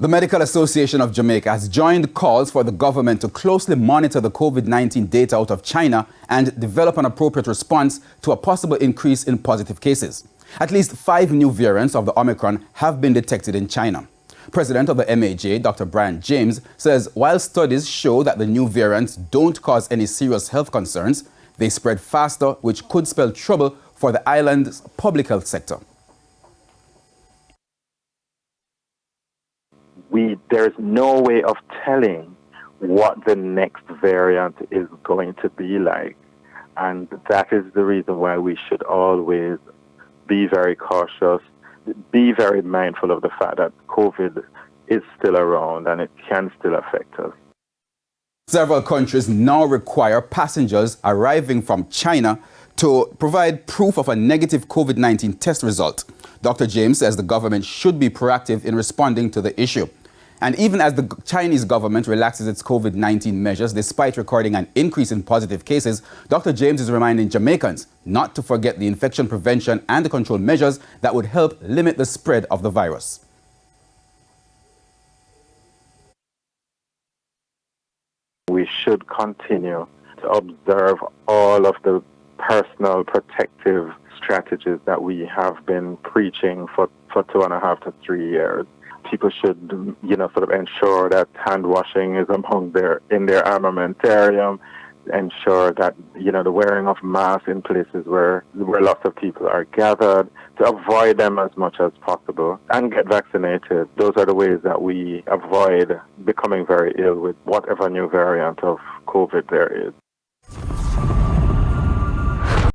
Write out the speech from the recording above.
The Medical Association of Jamaica has joined calls for the government to closely monitor the COVID-19 data out of China and develop an appropriate response to a possible increase in positive cases. At least 5 new variants of the Omicron have been detected in China. President of the MAJ, Dr. Brian James, says while studies show that the new variants don't cause any serious health concerns, they spread faster, which could spell trouble for the island's public health sector. There's no way of telling what the next variant is going to be like. And that is the reason why we should always be very cautious, be very mindful of the fact that COVID is still around and it can still affect us. Several countries now require passengers arriving from China to provide proof of a negative COVID-19 test result. Dr. James says the government should be proactive in responding to the issue. And even as the Chinese government relaxes its COVID-19 measures, despite recording an increase in positive cases, Dr. James is reminding Jamaicans not to forget the infection prevention and the control measures that would help limit the spread of the virus. We should continue to observe all of the personal protective strategies that we have been preaching for 2.5 to 3 years. People should, sort of ensure that hand washing is in their armamentarium, ensure that, the wearing of masks in places where lots of people are gathered, to avoid them as much as possible, and get vaccinated. Those are the ways that we avoid becoming very ill with whatever new variant of COVID there is.